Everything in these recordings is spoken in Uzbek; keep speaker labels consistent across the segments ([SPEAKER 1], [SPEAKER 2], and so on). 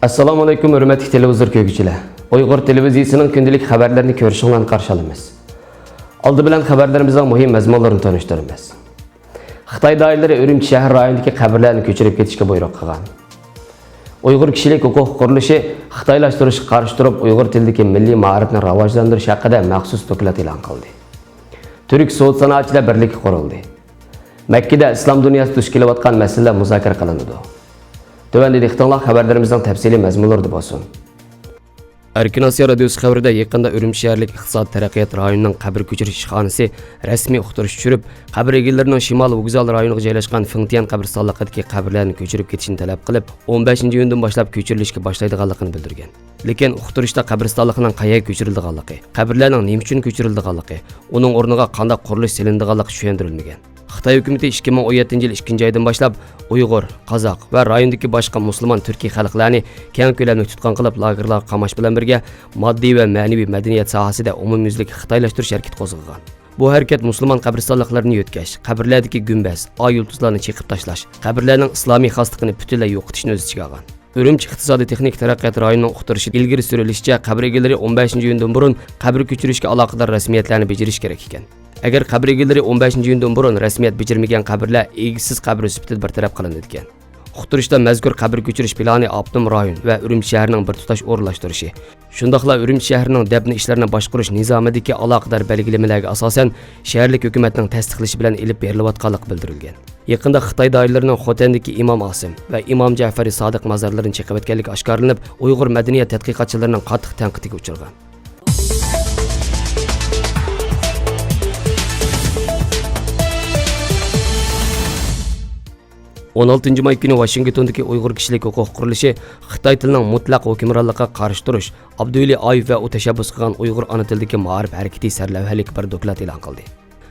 [SPEAKER 1] Assalomu alaykum hurmatli televizor ko'ruvchilar. Uyg'ur televiziyasining kundalik xabarlarini ko'rishinglarni qarshi olamiz. Oldi bilan xabarlarimizning muhim mazmunlarini tanishtiramiz. Xitoy doiralari Urumchi shahar rayonidagi qabrlarni ko'chirib ketishga buyruq qilgan. Uyg'ur kishilik huquq qurilishi xitoylashtirishga qarshi turib, Uyg'ur tilidagi milliy ma'rifni rivojlantirish haqida maxsus doklad e'lon qildi. Turk savdo sanoatchilar birligi qurildi. Makkada islom dunyosida duch kelayotgan masalalar muzokara qilindi. Tövəndə dixtanlar xəbərlərimizdən təfsili məzmunlardı olsun. Erkin Asiya radiosu xəbərində yaxında Urumchi şəhərlik iqtisad taraqqiyot rayonunun qəbir köçürüş işxanası rəsmi uqtırış düşürüb, qəbir egillərinin Şimal Vüqzal rayonuna joylashgan Fingtian qəbirstanlığındakı qəbirlərini köçürüb ketishini tələb qilib, 15 iyundan başlab köçürülüşə başlaydiganligini bildirgan. Lekin uqtirishda qəbirstanlığının qayerga köçürüldiganligi, qəbirlərning nima uchun köçürüldiganligi, uning o'rniga qanday qurilish silindiganligi tushuntirilmagan. Xitoy hukumati 2017 yil 2 oydan boshlab Uyg'ur, Qozoq va rayondagi boshqa musulmon turkiy xalqlarni keng ko'lamli tutqun qilib, lagerlarga qamash bilan birga moddiy va ma'naviy madaniyat sohasida umumyuzlik xitoylashtirish harakati qo'zg'agan. Bu harakat musulmon qabristonliklarini yo'tkash, qabrlardagi gumbaz, oy yulduzlarni chiqib tashlash, qabrlarning islomiy xosligini butunlay yo'qotishni o'z ichiga olgan. Urumchi iqtisodiy texnik taraqqiyot rayonining uqtirishi ilgari surilishicha, qabr egalari 15 iyundan burun qabr ko'chirishga aloqador rasmiyatlarni bajarish kerak ekan. Agar qabr egalari 15 iyundan burun rasmiyat bajarmagan qabrlar egisiz qabr sifatida bartaraf qilindi ekan. Uqtirishda mazkur qabr ko'chirish plani Abdum rayon va Urumchi shahrining bir tutash o'rinlashtirishi, shundaqla Urumchi shahrining dafn ishlarini boshqarish nizomidagi aloqador belgilamalarga asosan shaharlik hukumatning tasdiqlashi bilan elib berilayotganligi bildirilgan. Yaqinda Xitoy doiralarining Xotandagi Imom Asim va Imom Ja'fari Sodiq mazarlarini chiqib o'tganligi oshkorlanib, Uyg'ur madaniyat tadqiqotchilarining qattiq tanqidiga uchragan. 16 may kuni Washingtondagi Uyg'ur kishilik huquq qurilishi Xitoy tilining mutlaq hukmronligiga qarshi turish, Abduli Ayib va u tashabbus qilgan Uyg'ur ona tilidagi ma'rif harakati sarlavhalik bir doklad e'lon qildi.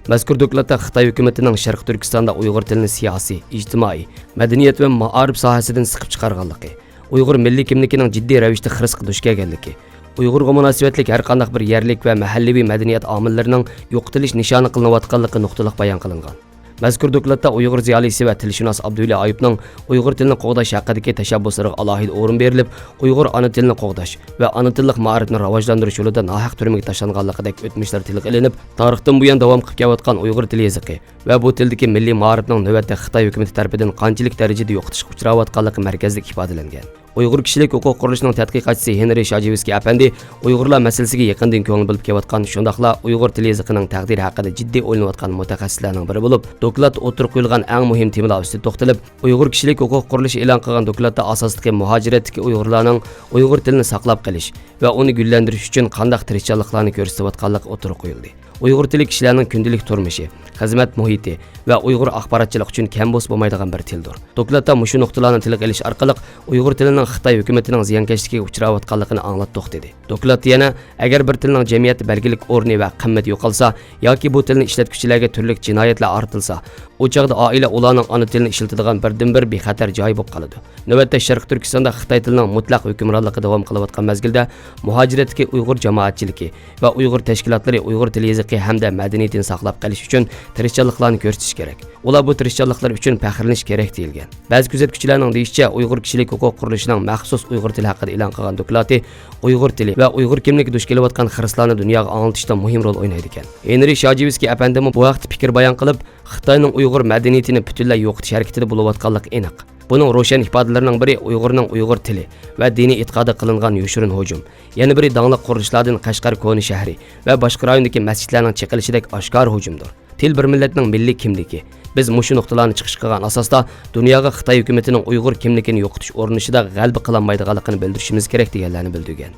[SPEAKER 1] Mazkur dokladda Xitoy hukumatining Sharq Turkistonda Uyg'ur tilini siyosiy, ijtimoiy, madaniyat va ma'rif sohasidan siqib chiqarganligi, Uyg'ur milliy kimligining jiddiy ravishda xirisga duch kelganligi, Uyg'urga munosabatlik har qanday bir yerlik va mahalliy madaniyat omillarining yo'qotilish nishoni qilinayotganligi nuqtaliq bayon qilingan. Mazkur dokladda Uyg'ur ziyolisi va tilshunos Abduli Ayibning Uyg'ur tilini qo'g'dash haqidagi tashabbuslariga alohida o'rin berilib, Uyg'ur ona tilini qo'g'dash va ona tillik ma'rifni rivojlantirish yo'lida nohaq turmaga tashlanganligidek o'tmishlar tilga ilinib, tarixdan buyon davom qilib kelayotgan Uyg'ur tili yoziqi va bu tildagi milliy ma'rifning navbatda Xitoy hukumati tomonidan qanchalik darajada yo'qotishga uchrayotganligi markazda ifodalangan. Uyg'ur kishilik huquq qurilishining tadqiqotchisi Henry Shajivskiy apandi Uyg'urlar masalasiga yaqindan ko'ngil bilib kelayotgan, shundaqla Uyg'ur tili yoziqining taqdiri haqida jiddiy o'ylanayotgan mutaxassislarning biri bo'lib, doklad o'tirib qo'yilgan eng muhim temalar ustida to'xtalib, Uyg'ur kishilik huquq qurilishi e'lon qilgan dokladda asosdagi muhojiratdagi Uyg'urlarning Uyg'ur tilini saqlab qolish va uni gullantirish uchun qanday tirishchiliklarni ko'rsatayotganligi o'tirib qo'yildi. Uyg'ur tili kishilarning kundalik turmushi, xizmat muhiti va Uyg'ur axborotchilik uchun kambos bo'lmaydigan bir tildir. Dokladda mushu nuqtalarni tilga olish orqali Uyg'ur tilining Xitoy hukumatining ziyonkashligiga uchrayotganligini anglatdik dedi. Doklad yana agar bir tilning jamiyatda belgilik o'rni va qimmati yo'qolsa yoki bu tilni ishlatuvchilarga turli jinoyatlar ortilsa, u chaqda oila ularning ona tilini ishlatadigan birdan-bir bexatar joy bo'lib qoladi. Navbatda Sharq Turkistonda Xitoy tilining mutlaq hukmronligi davom qilayotgan mezgilda muhojiratdagi Uyg'ur jamoatchiligi va Uyg'ur tashkilotlari Uyg'ur tili yoziqi hamda madaniyatini saqlab qolish uchun tirishchiliklarni ko'rsatish kerak. Ular bu tirishchiliklar uchun faxrlanish kerak deyilgan. Ba'zi kuzatuvchilarning deyishicha, Uyg'ur kishilik huquq qurilishining maxsus Uyg'ur tili haqida e'lon qilgan doklati Uyg'ur tili va Uyg'ur kimligi duch kelayotgan xiristlarni dunyoga anglitishda muhim rol o'ynaydi ekan. Henry Shajivskiy apandimi bu vaqtda fikr bayon qilib, Xitoyning Uyg'ur madaniyatini butunlay yo'qotish harakatida bo'layotganligi aniq. Buning ro'shan ifodalarining biri Uyg'urning Uyg'ur tili va diniy e'tiqodi qilingan yoshirin hujum. Yana biri danglik qurilishlardan Qashqar koni shahri va boshqa rayondagi masjidlarning chiqilishidek oshkor hujumdir. Til bir millatning milliy kimligi. Biz mushu nuqtalarni chiqish qilgan asosda dunyoga Xitoy hukumatining Uyg'ur kimligini yo'qotish o'rinishida g'alaba qilinmaydiganligini bildirishimiz kerak deganlarni bildirgan.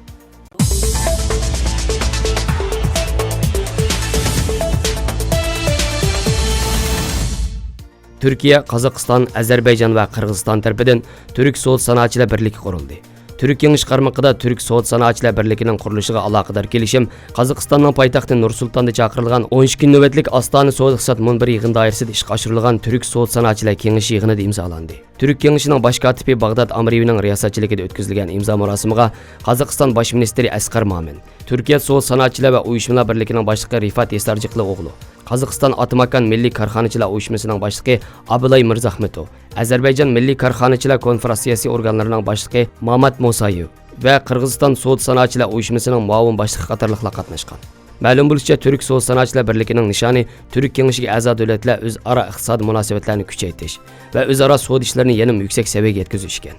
[SPEAKER 1] Türkiye, Qozog'iston, Ozarbayjon va Qirg'iziston tomonidan Turk savdo sanoatchilar birligi qurildi. Türk Kengish qarmog'ida Turk savdo sanoatchilar birligining qurilishiga aloqador kelishim Qozog'istonning poytaxti Nur-Sultonda chaqirilgan 12 navbatlik Ostona savdo-iqtisod munbiri yig'in doirasida ishga oshirilgan Turk savdo sanoatchilar kengashi yig'inida imzolandi. Turk Kengishining bosh kotibi Bag'dod Amriyevining riyosatchiligida o'tkazilgan imzo marosimiga Qozog'iston bosh ministri Asqar Momin, Turkiya savdo sanoatchilar va uyushmalar birligining boshlig'i Rifat Estarjiqli o'g'li, Qozog'iston Atamakan Milliy Korxonachilar uyushmasining boshlig'i Abulay Mirzahmetov, Ozarbayjon Milliy Korxonachilar konferensiyasi organlarining boshlig'i Mamat Musayev va Qirg'iziston Savdo sanoatchilar uyushmasining muavin boshlig'i qatorliqlar qatnashgan. Ma'lum bo'lishicha, Turk Savdo sanoatchilar birligining nishoni Turk kengashiga a'zo davlatlar o'zaro iqtisodiy munosabatlarni kuchaytirish va o'zaro savdo ishlarini yanada yuksak saviyaga yetkazish ekan.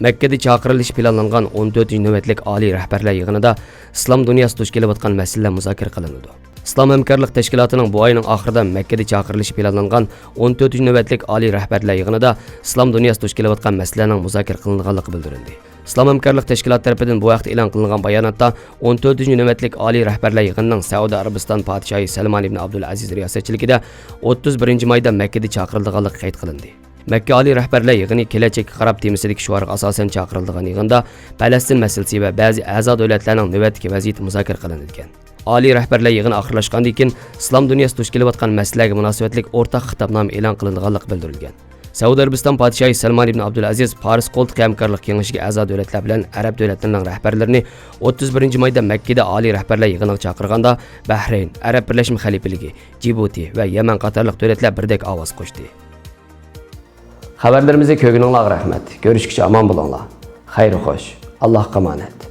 [SPEAKER 1] Мәккеде чакырылыш planlangan 14-navbatlik oliy rahbarlar yig'inida islom dunyosi duch kelayotgan masalalar muzokara qilinadi. Islom hamkorlik tashkilotining bu oyning oxirida Makkada chaqirilishi planlangan 14-navbatlik oliy rahbarlar yig'inida islom dunyosi duch kelayotgan masalalarning muzokara qilinganligi bildirildi. Islom hamkorlik tashkiloti tomonidan bu vaqtda e'lon qilingan bayonotda 14-navbatlik oliy rahbarlar yig'inining Saudiya Arabiston podshohi Salman ibn Abdulaziz riyosatchiligida 31 mayda Makkada chaqirilganligi qayd qilindi. Makka oliy rahbarlar yig'ini kelajakka qarab temisidagi shuarga asosan chaqirilgan yig'inda Falastin masalasi va ba'zi a'zo davlatlarning navbatdagi vaziyati muzokara qilingan. Oliy rahbarlar yig'ini oxirlashgandan keyin islom dunyosi duch kelayotgan masalaga munosabatlik o'rtaq xitobnoma e'lon qilinganligi bildirilgan. Saudiya Arabiston podshohi Salman ibn Abdulaziz Paris qo'ltiq hamkorlik kengashiga a'zo davlatlar bilan arab davlatlarining rahbarlarini 31 mayda Makkada oliy rahbarlar yig'iniga chaqirganda Bahrayn, Arab birlashma xalifaligi, Djibouti va Yaman qatorliq davlatlar birdek ovoz qo'shdi. Xabarlarimizni ko'rganingizga rahmat. Görüşkicha aman bo'linglar. Xayr xo'sh. Allohga omonat.